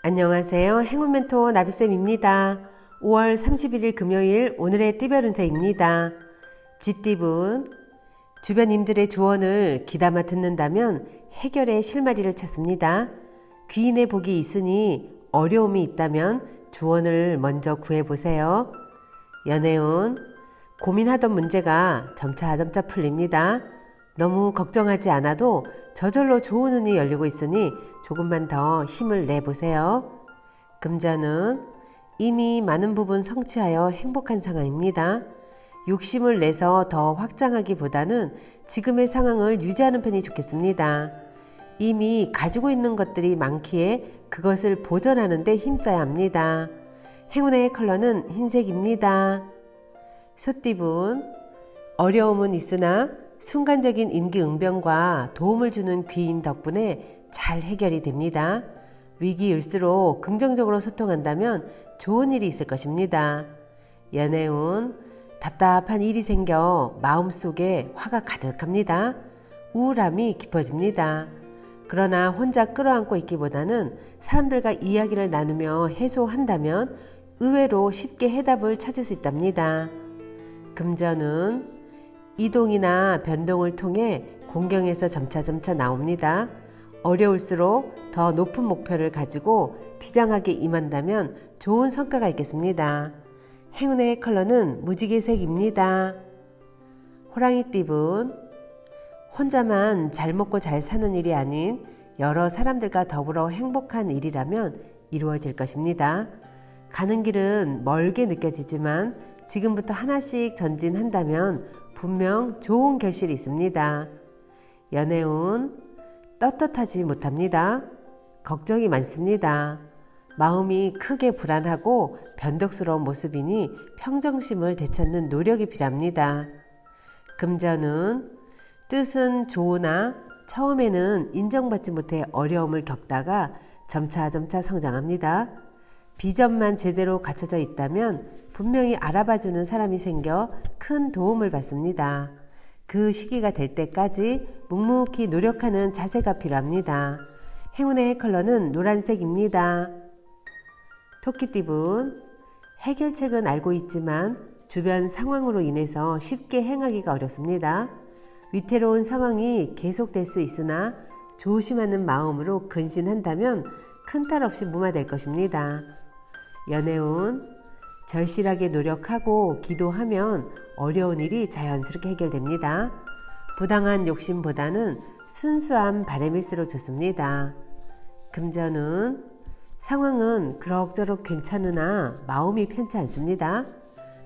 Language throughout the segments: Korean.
안녕하세요. 행운멘토 나비쌤입니다. 5월 31일 금요일 오늘의 띠별 운세입니다. 쥐띠분, 주변인들의 조언을 귀담아 듣는다면 해결의 실마리를 찾습니다. 귀인의 복이 있으니 어려움이 있다면 조언을 먼저 구해보세요. 연애운, 고민하던 문제가 점차 풀립니다. 너무 걱정하지 않아도 저절로 좋은 운이 열리고 있으니 조금만 더 힘을 내보세요. 금전은 이미 많은 부분 성취하여 행복한 상황입니다. 욕심을 내서 더 확장하기보다는 지금의 상황을 유지하는 편이 좋겠습니다. 이미 가지고 있는 것들이 많기에 그것을 보존하는 데 힘써야 합니다. 행운의 컬러는 흰색입니다. 소띠분, 어려움은 있으나 순간적인 임기응변과 도움을 주는 귀인 덕분에 잘 해결이 됩니다. 위기일수록 긍정적으로 소통한다면 좋은 일이 있을 것입니다. 연애운, 답답한 일이 생겨 마음속에 화가 가득합니다. 우울함이 깊어집니다. 그러나 혼자 끌어안고 있기보다는 사람들과 이야기를 나누며 해소한다면 의외로 쉽게 해답을 찾을 수 있답니다. 금전은 이동이나 변동을 통해 공경에서 점차 나옵니다. 어려울수록 더 높은 목표를 가지고 비장하게 임한다면 좋은 성과가 있겠습니다. 행운의 컬러는 무지개색입니다. 호랑이띠분, 혼자만 잘 먹고 잘 사는 일이 아닌 여러 사람들과 더불어 행복한 일이라면 이루어질 것입니다. 가는 길은 멀게 느껴지지만 지금부터 하나씩 전진한다면 분명 좋은 결실이 있습니다. 연애운, 떳떳하지 못합니다. 걱정이 많습니다. 마음이 크게 불안하고 변덕스러운 모습이니 평정심을 되찾는 노력이 필요합니다. 금전은 뜻은 좋으나 처음에는 인정받지 못해 어려움을 겪다가 점차 성장합니다. 비전만 제대로 갖춰져 있다면 분명히 알아봐주는 사람이 생겨 큰 도움을 받습니다. 그 시기가 될 때까지 묵묵히 노력하는 자세가 필요합니다. 행운의 컬러는 노란색입니다. 토끼띠분, 해결책은 알고 있지만 주변 상황으로 인해서 쉽게 행하기가 어렵습니다. 위태로운 상황이 계속될 수 있으나 조심하는 마음으로 근신한다면 큰 탈 없이 무마될 것입니다. 연애운, 절실하게 노력하고 기도하면 어려운 일이 자연스럽게 해결됩니다. 부당한 욕심보다는 순수한 바람일수록 좋습니다. 금전은 상황은 그럭저럭 괜찮으나 마음이 편치 않습니다.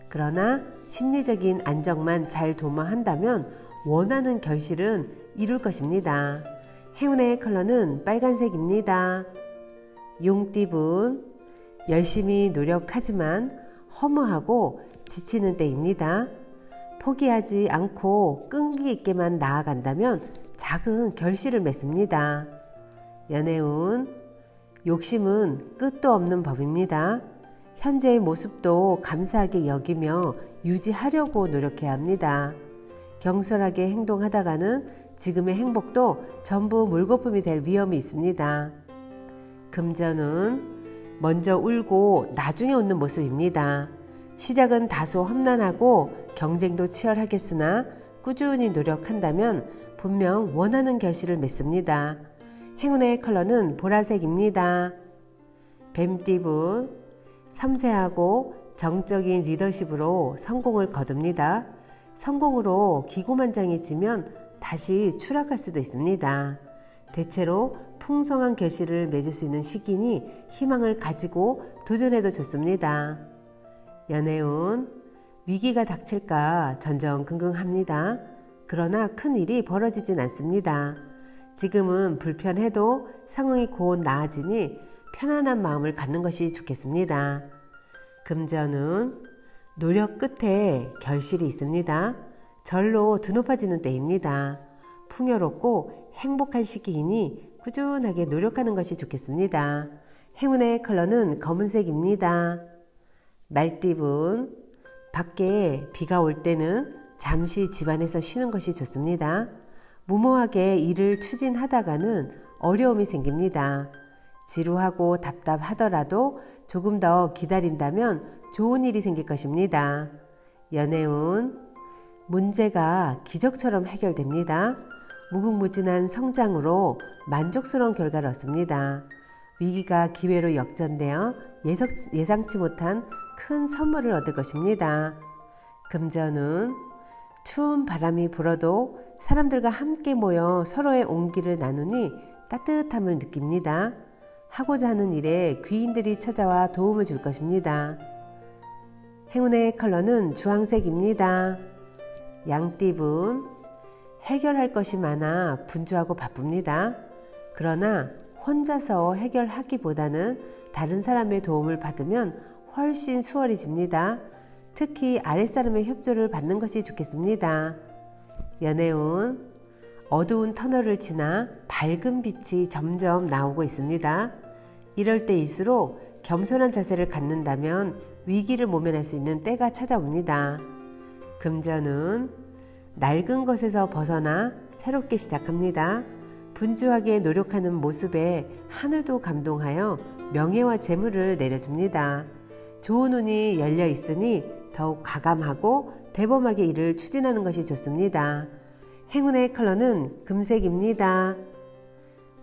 그러나 심리적인 안정만 잘 도모한다면 원하는 결실은 이룰 것입니다. 행운의 컬러는 빨간색입니다. 용띠분, 열심히 노력하지만 허무하고 지치는 때입니다. 포기하지 않고 끈기 있게만 나아간다면 작은 결실을 맺습니다. 연애운, 욕심은 끝도 없는 법입니다. 현재의 모습도 감사하게 여기며 유지하려고 노력해야 합니다. 경솔하게 행동하다가는 지금의 행복도 전부 물거품이 될 위험이 있습니다. 금전은 먼저 울고 나중에 웃는 모습입니다. 시작은 다소 험난하고 경쟁도 치열하겠으나 꾸준히 노력한다면 분명 원하는 결실을 맺습니다. 행운의 컬러는 보라색입니다. 뱀띠분, 섬세하고 정적인 리더십으로 성공을 거둡니다. 성공으로 기고만장해지면 다시 추락할 수도 있습니다. 대체로 풍성한 결실을 맺을 수 있는 시기니 희망을 가지고 도전해도 좋습니다. 연애운, 위기가 닥칠까 전전긍긍합니다. 그러나 큰 일이 벌어지진 않습니다. 지금은 불편해도 상황이 곧 나아지니 편안한 마음을 갖는 것이 좋겠습니다. 금전은 노력 끝에 결실이 있습니다. 절로 드높아지는 때입니다. 풍요롭고 행복한 시기이니 꾸준하게 노력하는 것이 좋겠습니다. 행운의 컬러는 검은색입니다. 말띠분, 밖에 비가 올 때는 잠시 집안에서 쉬는 것이 좋습니다. 무모하게 일을 추진하다가는 어려움이 생깁니다. 지루하고 답답하더라도 조금 더 기다린다면 좋은 일이 생길 것입니다. 연애운, 문제가 기적처럼 해결됩니다. 무궁무진한 성장으로 만족스러운 결과를 얻습니다. 위기가 기회로 역전되어 예상치 못한 큰 선물을 얻을 것입니다. 금전운, 추운 바람이 불어도 사람들과 함께 모여 서로의 온기를 나누니 따뜻함을 느낍니다. 하고자 하는 일에 귀인들이 찾아와 도움을 줄 것입니다. 행운의 컬러는 주황색입니다. 양띠분, 해결할 것이 많아 분주하고 바쁩니다. 그러나 혼자서 해결하기보다는 다른 사람의 도움을 받으면 훨씬 수월해집니다. 특히 아랫사람의 협조를 받는 것이 좋겠습니다. 연애운, 어두운 터널을 지나 밝은 빛이 점점 나오고 있습니다. 이럴 때일수록 겸손한 자세를 갖는다면 위기를 모면할 수 있는 때가 찾아옵니다. 금전운, 낡은 것에서 벗어나 새롭게 시작합니다. 분주하게 노력하는 모습에 하늘도 감동하여 명예와 재물을 내려줍니다. 좋은 운이 열려 있으니 더욱 과감하고 대범하게 일을 추진하는 것이 좋습니다. 행운의 컬러는 금색입니다.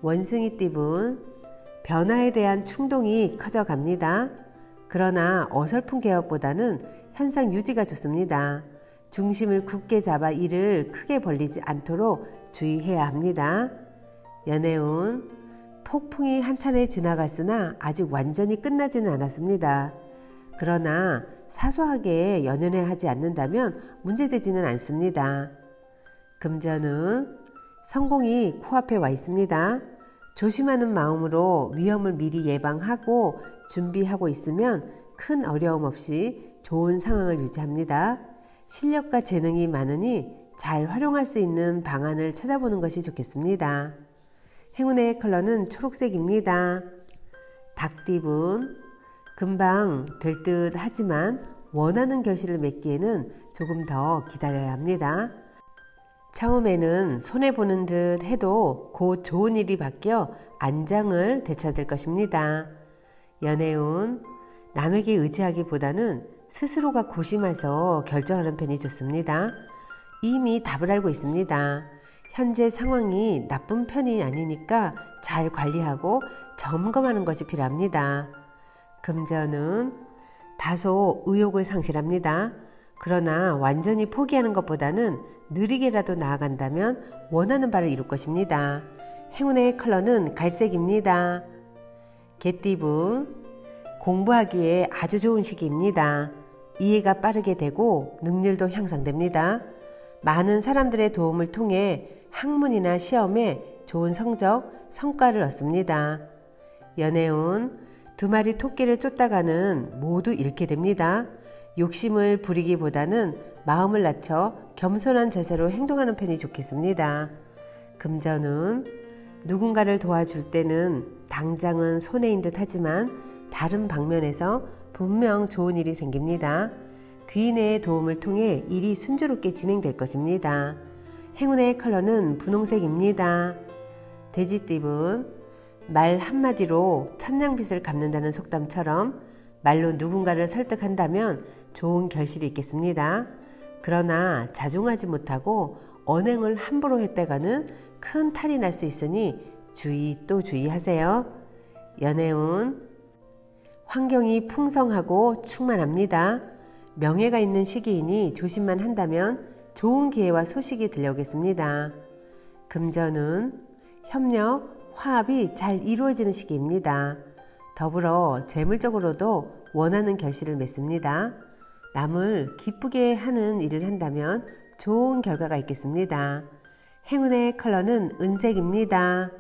원숭이띠분, 변화에 대한 충동이 커져갑니다. 그러나 어설픈 개혁보다는 현상 유지가 좋습니다. 중심을 굳게 잡아 일을 크게 벌리지 않도록 주의해야 합니다. 연애운, 폭풍이 한 차례 지나갔으나 아직 완전히 끝나지는 않았습니다. 그러나 사소하게 연연해 하지 않는다면 문제되지는 않습니다. 금전은 성공이 코앞에 와 있습니다. 조심하는 마음으로 위험을 미리 예방하고 준비하고 있으면 큰 어려움 없이 좋은 상황을 유지합니다. 실력과 재능이 많으니 잘 활용할 수 있는 방안을 찾아보는 것이 좋겠습니다. 행운의 컬러는 초록색입니다. 닭띠분, 금방 될 듯 하지만 원하는 결실을 맺기에는 조금 더 기다려야 합니다. 처음에는 손해보는 듯 해도 곧 좋은 일이 바뀌어 안정을 되찾을 것입니다. 연애운, 남에게 의지하기보다는 스스로가 고심해서 결정하는 편이 좋습니다. 이미 답을 알고 있습니다. 현재 상황이 나쁜 편이 아니니까 잘 관리하고 점검하는 것이 필요합니다. 금전은 다소 의욕을 상실합니다. 그러나 완전히 포기하는 것보다는 느리게라도 나아간다면 원하는 바를 이룰 것입니다. 행운의 컬러는 갈색입니다. 개띠분, 공부하기에 아주 좋은 시기입니다. 이해가 빠르게 되고 능률도 향상됩니다. 많은 사람들의 도움을 통해 학문이나 시험에 좋은 성과를 얻습니다. 연애운, 두 마리 토끼를 쫓다가는 모두 잃게 됩니다. 욕심을 부리기보다는 마음을 낮춰 겸손한 자세로 행동하는 편이 좋겠습니다. 금전운, 누군가를 도와줄 때는 당장은 손해인 듯 하지만 다른 방면에서 분명 좋은 일이 생깁니다. 귀인의 도움을 통해 일이 순조롭게 진행될 것입니다. 행운의 컬러는 분홍색입니다. 돼지띠분, 말 한마디로 천냥빚을 갚는다는 속담처럼 말로 누군가를 설득한다면 좋은 결실이 있겠습니다. 그러나 자중하지 못하고 언행을 함부로 했다가는 큰 탈이 날 수 있으니 주의 또 주의하세요. 연애운, 환경이 풍성하고 충만합니다. 명예가 있는 시기이니 조심만 한다면 좋은 기회와 소식이 들려오겠습니다. 금전은 협력, 화합이 잘 이루어지는 시기입니다. 더불어 재물적으로도 원하는 결실을 맺습니다. 남을 기쁘게 하는 일을 한다면 좋은 결과가 있겠습니다. 행운의 컬러는 은색입니다.